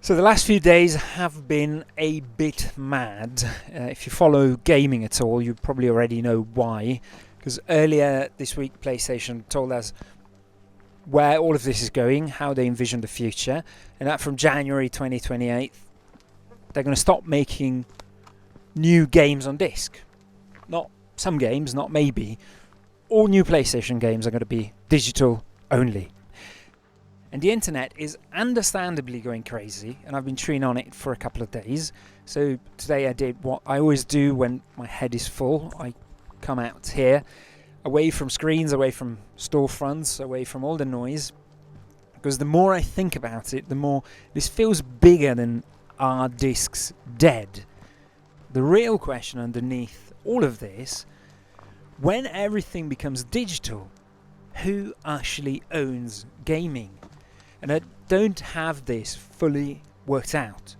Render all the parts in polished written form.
So the last few days have been a bit mad. If you follow gaming at all, you probably already know why. Because earlier this week, PlayStation told us where all of this is going, how they envision the future, and that from January 2028, they're going to stop making new games on disc. Not some games, not maybe. All new PlayStation games are going to be digital only. And the internet is understandably going crazy, and I've been chewing on it for a couple of days. So today I did what I always do when my head is full. I come out here, away from screens, away from storefronts, away from all the noise. Because the more I think about it, the more this feels bigger than are discs dead? The real question underneath all of this, when everything becomes digital, who actually owns gaming? And I don't have this fully worked out.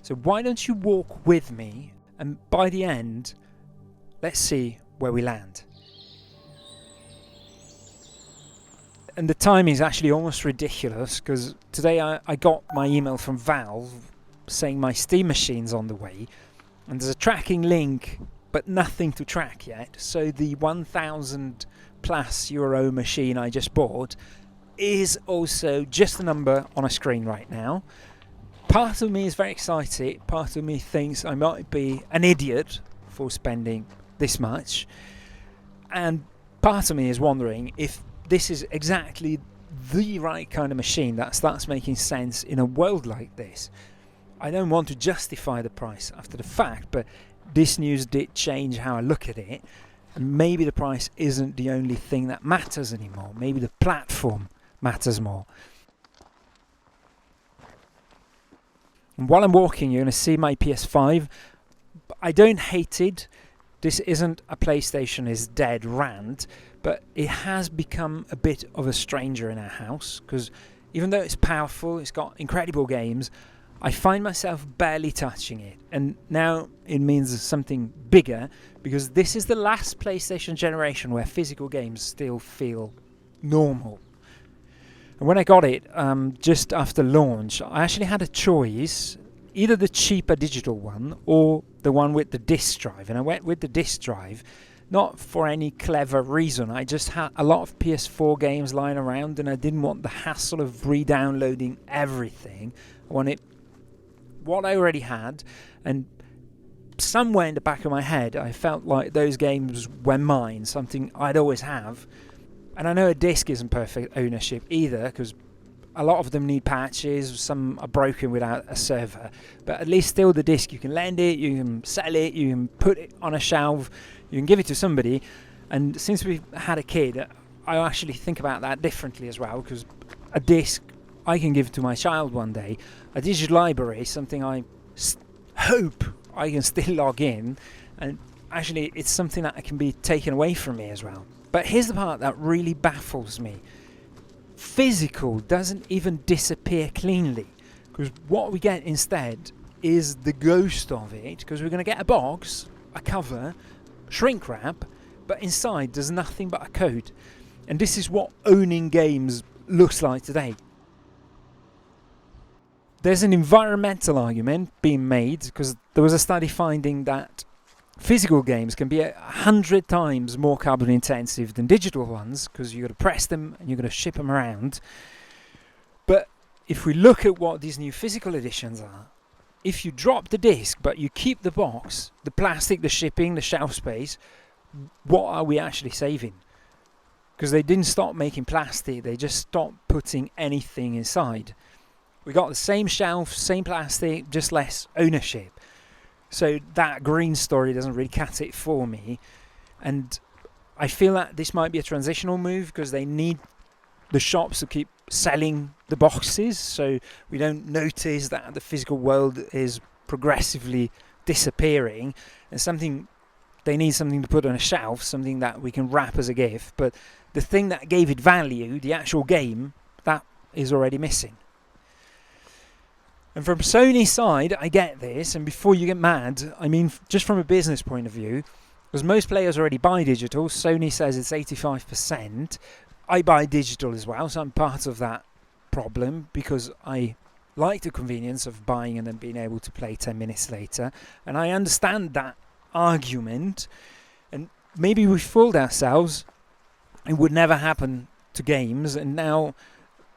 So why don't you walk with me, and by the end, let's see where we land. And the timing is actually almost ridiculous, because today I got my email from Valve saying my Steam machine's on the way, and there's a tracking link, but nothing to track yet. So the €1,000+ machine I just bought is also just a number on a screen right now. Part of me is very excited, part of me thinks I might be an idiot for spending this much, and part of me is wondering if this is exactly the right kind of machine that starts making sense in a world like this. I don't want to justify the price after the fact, but this news did change how I look at it, and maybe the price isn't the only thing that matters anymore. Maybe the platform matters more. And while I'm walking, you're going to see my PS5. I don't hate it. This isn't a PlayStation is dead rant, but it has become a bit of a stranger in our house, because even though it's powerful, it's got incredible games, I find myself barely touching it. And now it means something bigger, because this is the last PlayStation generation where physical games still feel normal. And when I got it, just after launch, I actually had a choice, either the cheaper digital one or the one with the disc drive. And I went with the disc drive, not for any clever reason. I just had a lot of PS4 games lying around, and I didn't want the hassle of re-downloading everything. I wanted what I already had, and somewhere in the back of my head, I felt like those games were mine, something I'd always have. And I know a disc isn't perfect ownership either, because a lot of them need patches, some are broken without a server, but at least still the disc, you can lend it, you can sell it, you can put it on a shelf, you can give it to somebody. And since we've had a kid, I actually think about that differently as well, because a disc I can give to my child one day. A digital library is something I hope I can still log in, and actually it's something that can be taken away from me as well. But here's the part that really baffles me. Physical doesn't even disappear cleanly, because what we get instead is the ghost of it, because we're going to get a box, a cover, shrink wrap, but inside there's nothing but a code. And this is what owning games looks like today. There's an environmental argument being made, because there was a study finding that physical games can be 100 times more carbon intensive than digital ones, because you've got to press them and you've got to ship them around. But if we look at what these new physical editions are, if you drop the disc but you keep the box, the plastic, the shipping, the shelf space, what are we actually saving? Because they didn't stop making plastic, they just stopped putting anything inside. We got the same shelf, same plastic, just less ownership. So that green story doesn't really cut it for me. And I feel that this might be a transitional move, because they need the shops to keep selling the boxes, so we don't notice that the physical world is progressively disappearing. And they need something to put on a shelf, something that we can wrap as a gift. But the thing that gave it value, the actual game, that is already missing. And from Sony's side, I get this, and before you get mad, I mean, just from a business point of view, because most players already buy digital, Sony says it's 85%. I buy digital as well, so I'm part of that problem, because I like the convenience of buying and then being able to play 10 minutes later. And I understand that argument. And maybe we fooled ourselves. It would never happen to games. And now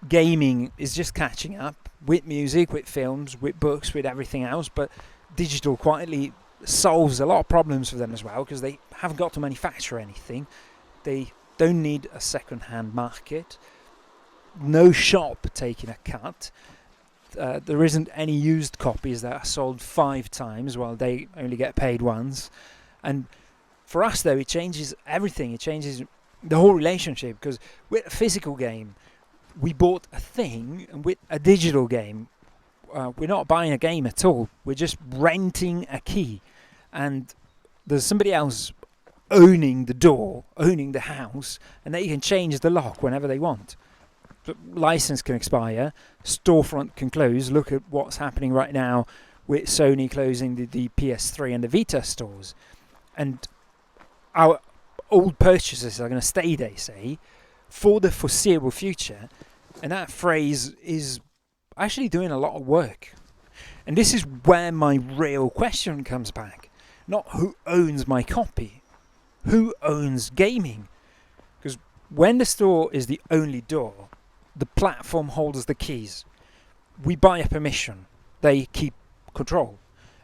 gaming is just catching up with music, with films, with books, with everything else. But digital quietly solves a lot of problems for them as well, because they haven't got to manufacture anything. They don't need a second-hand market. No shop taking a cut. There isn't any used copies that are sold 5 times while they only get paid once. And for us, though, it changes everything. It changes the whole relationship, because with a physical game, we bought a thing, and with a digital game, we're not buying a game at all. We're just renting a key. And there's somebody else owning the door, owning the house, and they can change the lock whenever they want. But license can expire, storefront can close. Look at what's happening right now with Sony closing the PS3 and the Vita stores. And our old purchases are going to stay, they say, for the foreseeable future. And that phrase is actually doing a lot of work. And this is where my real question comes back. Not who owns my copy, who owns gaming? Because when the store is the only door, the platform holds the keys. We buy a permission. They keep control.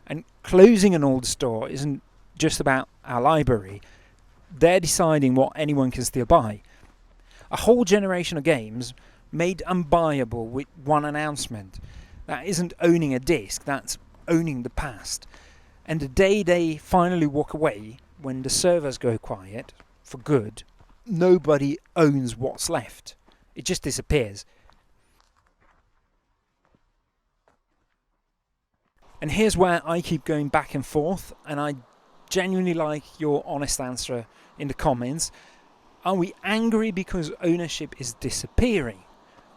And closing an old store isn't just about our library. They're deciding what anyone can still buy. A whole generation of games made unbuyable with one announcement. That isn't owning a disc, that's owning the past. And the day they finally walk away, when the servers go quiet, for good, nobody owns what's left. It just disappears. And here's where I keep going back and forth, and I genuinely like your honest answer in the comments. Are we angry because ownership is disappearing?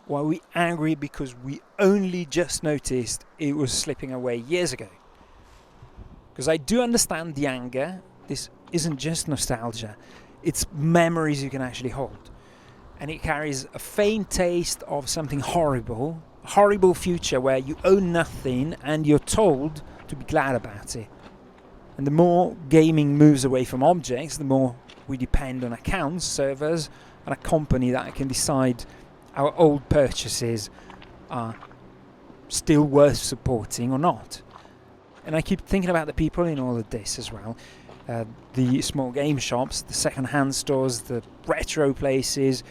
Or are we angry because we only just noticed it was slipping away years ago? Because I do understand the anger. This isn't just nostalgia. It's memories you can actually hold. And it carries a faint taste of something horrible, a horrible future where you own nothing and you're told to be glad about it. And the more gaming moves away from objects, the more we depend on accounts, servers, and a company that can decide our old purchases are still worth supporting or not. And I keep thinking about the people in all of this as well. The small game shops, the second-hand stores, the retro places,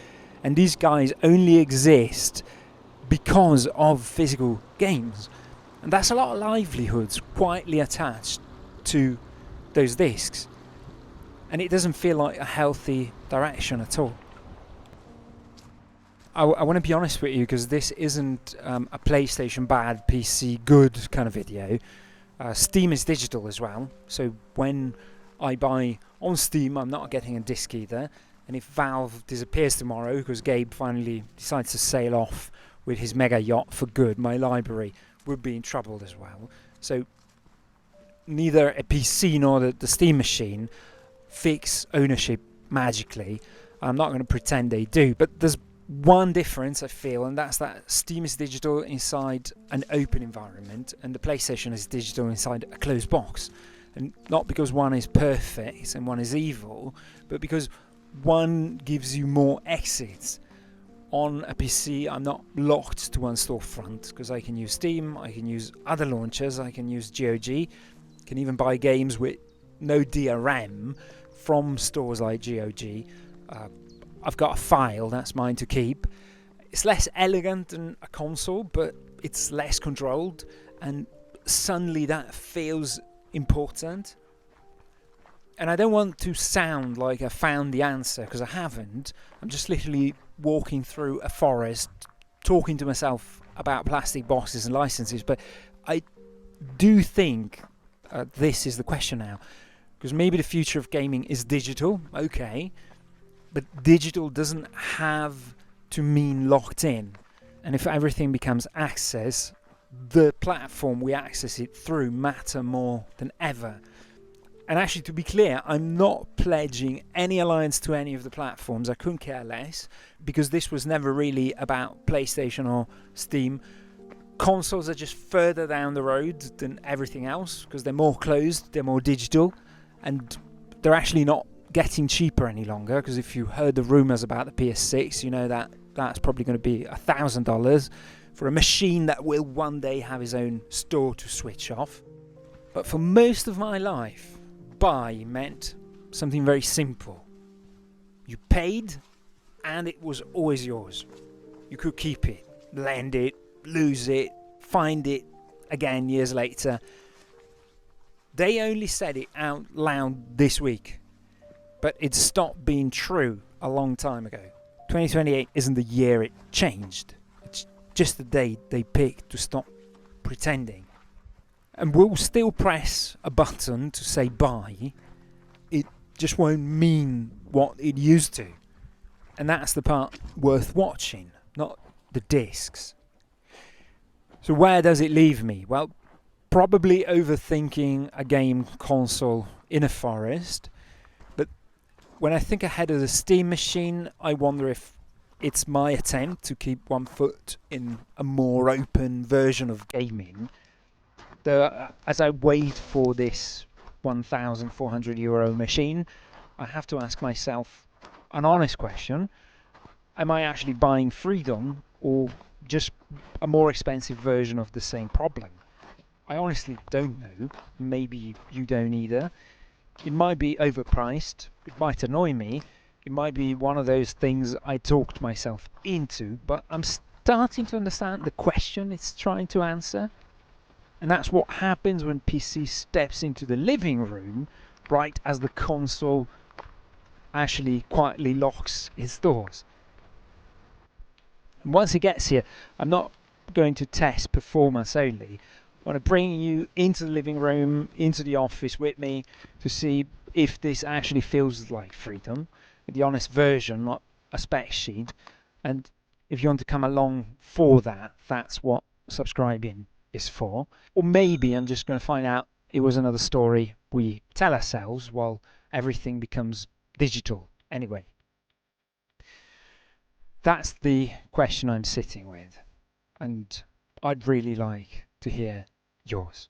and these guys only exist because of physical games. And that's a lot of livelihoods quietly attached to those discs. And it doesn't feel like a healthy direction at all. I want to be honest with you, because this isn't a PlayStation bad, PC good kind of video. Steam is digital as well, so when I buy on Steam, I'm not getting a disc either. And if Valve disappears tomorrow because Gabe finally decides to sail off with his mega yacht for good, my library would be in trouble as well. So neither a PC nor the Steam machine fix ownership magically. I'm not going to pretend they do, but there's one difference I feel, and that's that Steam is digital inside an open environment and the PlayStation is digital inside a closed box. And not because one is perfect and one is evil, but because one gives you more exits. On a PC, I'm not locked to one storefront because I can use Steam, I can use other launchers, I can use GOG, can even buy games with no DRM from stores like GOG. I've got a file, that's mine to keep. It's less elegant than a console, but it's less controlled, and suddenly that feels important. And I don't want to sound like I found the answer, because I haven't. I'm just literally walking through a forest, talking to myself about plastic boxes and licenses, but I do think this is the question now. Because maybe the future of gaming is digital, okay, but digital doesn't have to mean locked in. And if everything becomes access, the platform we access it through matter more than ever. And actually, to be clear, I'm not pledging any alliance to any of the platforms. I couldn't care less, because this was never really about PlayStation or Steam. consoles are just further down the road than everything else because they're more closed, they're more digital, and they're actually not getting cheaper any longer. Because if you heard the rumours about the PS6, you know that that's probably going to be $1,000 for a machine that will one day have its own store to switch off. But for most of my life, buy meant something very simple. You paid and it was always yours. You could keep it, lend it, lose it, find it again years later. They only said it out loud this week, but it stopped being true a long time ago. 2028 isn't the year it changed. It's just the day they picked to stop pretending. And we'll still press a button to say buy. It just won't mean what it used to. And that's the part worth watching, not the discs. So where does it leave me? Well, probably overthinking a game console in a forest. But when I think ahead of the Steam machine, I wonder if it's my attempt to keep one foot in a more open version of gaming. Though, as I wait for this €1,400 machine, I have to ask myself an honest question. Am I actually buying freedom or just a more expensive version of the same problem? I honestly don't know. Maybe you don't either. It might be overpriced. It might annoy me. It might be one of those things I talked myself into, but I'm starting to understand the question it's trying to answer. And that's what happens when PC steps into the living room right as the console actually quietly locks its doors. And once it gets here, I'm not going to test performance only. I want to bring you into the living room, into the office with me to see if this actually feels like freedom, the honest version, not a spec sheet. And if you want to come along for that, that's what subscribing is for. Or maybe I'm just going to find out it was another story we tell ourselves while everything becomes digital anyway. That's the question I'm sitting with, and I'd really like to hear yours.